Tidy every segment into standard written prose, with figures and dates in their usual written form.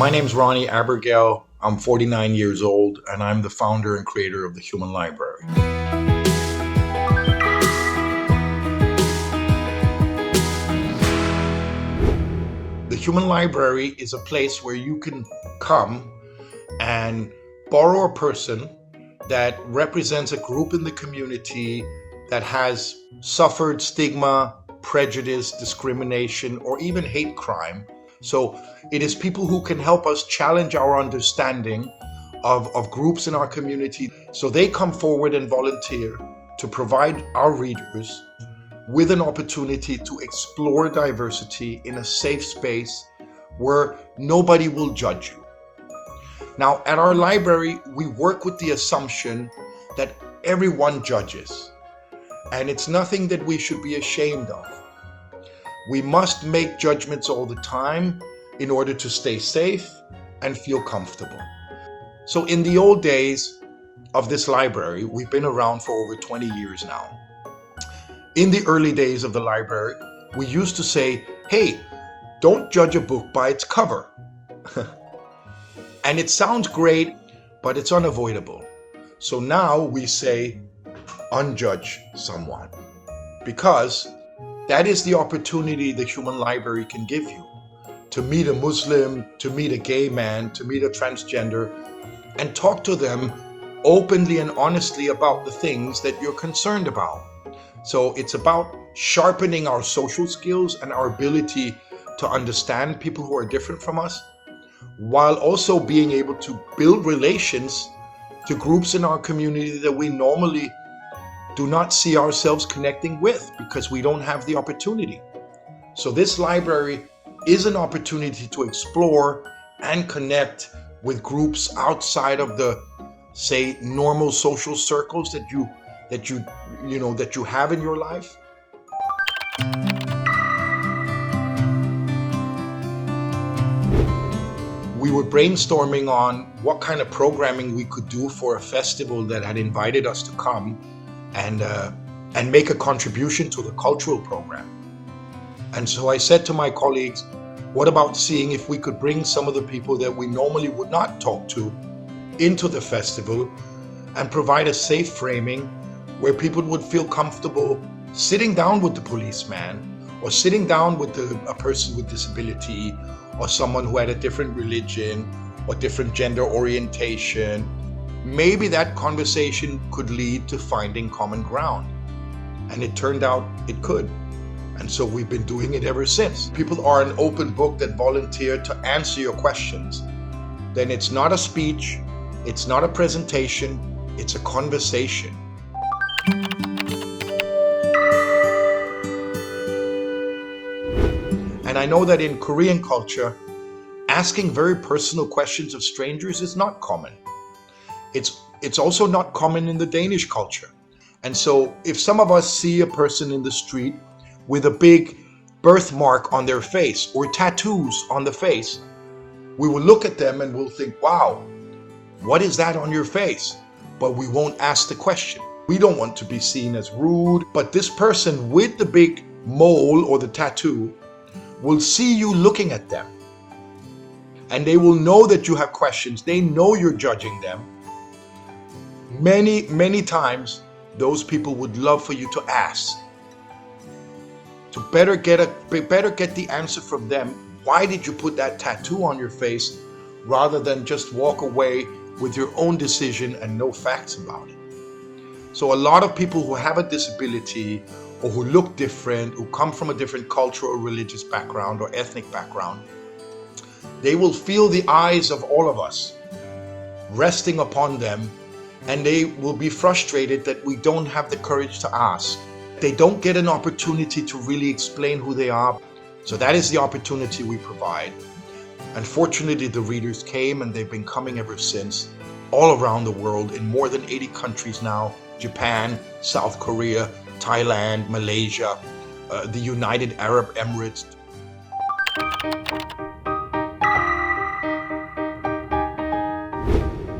My name's Ronnie Abergel. I'm 49 years old, and I'm the founder and creator of the Human Library. The Human Library is a place where you can come and borrow a person that represents a group in the community that has suffered stigma, prejudice, discrimination, or even hate crime. So it is people who can help us challenge our understanding of groups in our community. So they come forward and volunteer to provide our readers with an opportunity to explore diversity in a safe space where nobody will judge you. Now, at our library, we work with the assumption that everyone judges, and it's nothing that we should be ashamed of. We must make judgments all the time in order to stay safe and feel comfortable. So in the old days of this library, we've been around for over 20 years now. In the early days of the library, we used to say, hey, don't judge a book by its cover. And it sounds great, but it's unavoidable. So now we say, unjudge someone, because that is the opportunity the Human Library can give you. To meet a Muslim, to meet a gay man, to meet a transgender, and talk to them openly and honestly about the things that you're concerned about. So it's about sharpening our social skills and our ability to understand people who are different from us, while also being able to build relations to groups in our community that we normally do not see ourselves connecting with because we don't have the opportunity. So this library is an opportunity to explore and connect with groups outside of the, say, normal social circles that you have in your life. We were brainstorming on what kind of programming we could do for a festival that had invited us to come and make a contribution to the cultural program. And so I said to my colleagues, what about seeing if we could bring some of the people that we normally would not talk to into the festival and provide a safe framing where people would feel comfortable sitting down with the policeman or sitting down with a person with disability or someone who had a different religion or different gender orientation. Maybe that conversation could lead to finding common ground. And it turned out it could. And so we've been doing it ever since. People are an open book that volunteer to answer your questions. Then it's not a speech, it's not a presentation, it's a conversation. And I know that in Korean culture, asking very personal questions of strangers is not common. It's also not common in the Danish culture. And so if some of us see a person in the street with a big birthmark on their face or tattoos on the face, we will look at them and we'll think, wow, what is that on your face? But we won't ask the question. We don't want to be seen as rude, but this person with the big mole or the tattoo will see you looking at them. And they will know that you have questions. They know you're judging them. Many, many times, those people would love for you to ask. To better get the answer from them, why did you put that tattoo on your face, rather than just walk away with your own decision and no facts about it. So a lot of people who have a disability or who look different, who come from a different cultural or religious background or ethnic background, they will feel the eyes of all of us resting upon them, and they will be frustrated that we don't have the courage to ask. They don't get an opportunity to really explain who they are. So that is the opportunity we provide. Unfortunately, the readers came, and they've been coming ever since, all around the world in more than 80 countries now: Japan, South Korea, Thailand, Malaysia, the United Arab Emirates.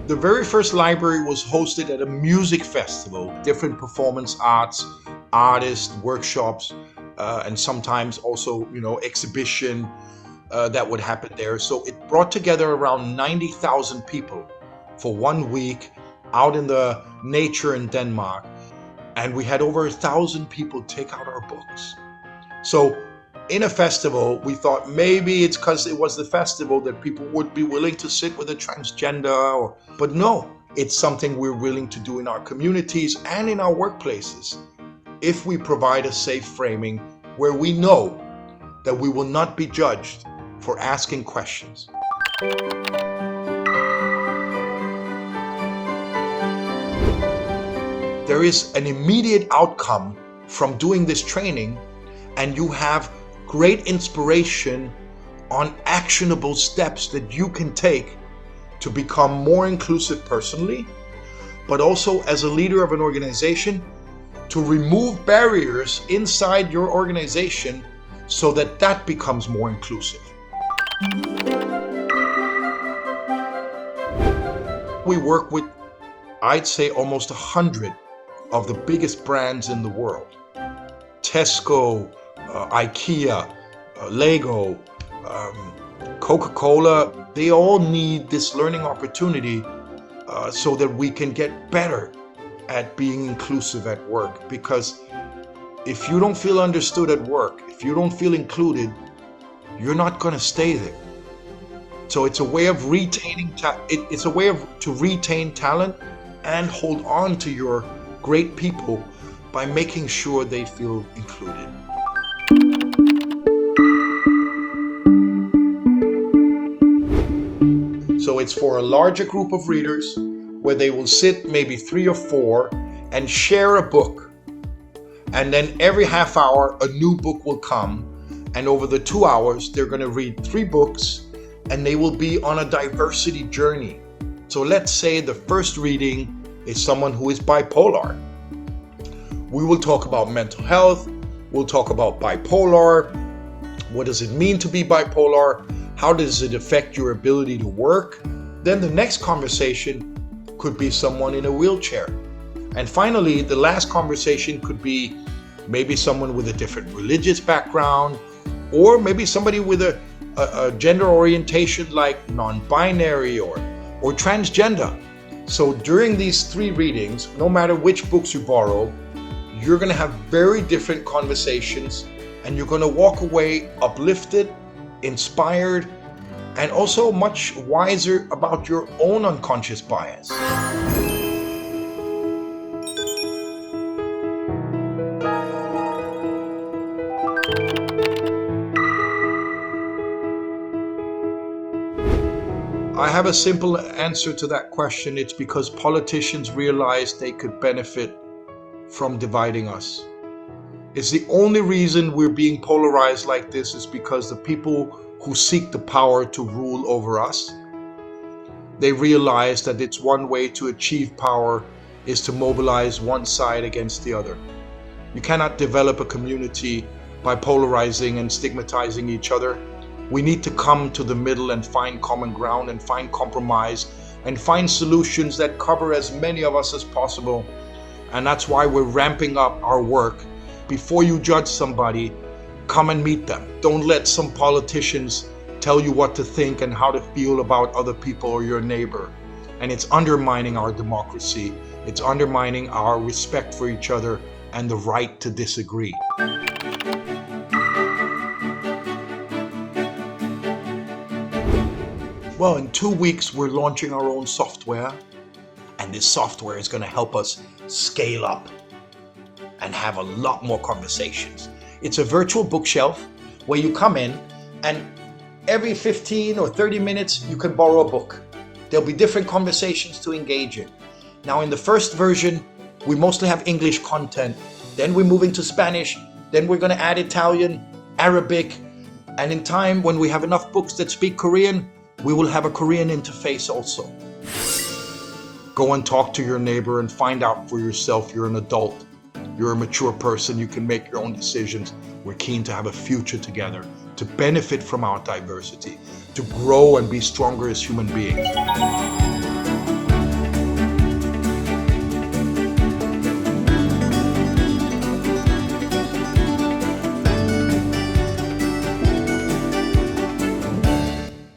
The very first library was hosted at a music festival, different performance artists, workshops, and sometimes also, exhibition. that would happen there. So it brought together around 90,000 people for 1 week out in the nature in Denmark. And we had over 1,000 people take out our books. So in a festival, we thought maybe it's because it was the festival that people would be willing to sit with a transgender, but no, it's something we're willing to do in our communities and in our workplaces if we provide a safe framing where we know that we will not be judged for asking questions. There is an immediate outcome from doing this training, and you have great inspiration on actionable steps that you can take to become more inclusive personally, but also as a leader of an organization to remove barriers inside your organization so that that becomes more inclusive. We work with, I'd say, almost 100 of the biggest brands in the world. Tesco, IKEA, Lego, Coca-Cola, they all need this learning opportunity so that we can get better at being inclusive at work. Because if you don't feel understood at work, if you don't feel included, you're not going to stay there. So it's a way of retaining it's a way to retain talent and hold on to your great people by making sure they feel included. So it's for a larger group of readers where they will sit maybe 3 or 4 and share a book. And then every half hour, a new book will come. And over the 2 hours, they're going to read 3 books and they will be on a diversity journey. So let's say the first reading is someone who is bipolar. We will talk about mental health. We'll talk about bipolar. What does it mean to be bipolar? How does it affect your ability to work? Then the next conversation could be someone in a wheelchair. And finally, the last conversation could be maybe someone with a different religious background, or maybe somebody with a gender orientation like non-binary or transgender. So during these 3 readings, no matter which books you borrow, you're going to have very different conversations, and you're going to walk away uplifted, inspired, and also much wiser about your own unconscious bias. I have a simple answer to that question. It's because politicians realized they could benefit from dividing us. It's the only reason we're being polarized like this is because the people who seek the power to rule over us, they realize that it's one way to achieve power is to mobilize one side against the other. You cannot develop a community by polarizing and stigmatizing each other. We need to come to the middle and find common ground and find compromise and find solutions that cover as many of us as possible. And that's why we're ramping up our work. Before you judge somebody, come and meet them. Don't let some politicians tell you what to think and how to feel about other people or your neighbor. And it's undermining our democracy. It's undermining our respect for each other and the right to disagree. Well, in 2 weeks, we're launching our own software. And this software is going to help us scale up and have a lot more conversations. It's a virtual bookshelf where you come in and every 15 or 30 minutes you can borrow a book. There'll be different conversations to engage in. Now in the first version, we mostly have English content. Then we're moving to Spanish. Then we're going to add Italian, Arabic. And in time, when we have enough books that speak Korean, we will have a Korean interface also. Go and talk to your neighbor and find out for yourself. You're an adult. You're a mature person. You can make your own decisions. We're keen to have a future together, to benefit from our diversity, to grow and be stronger as human beings.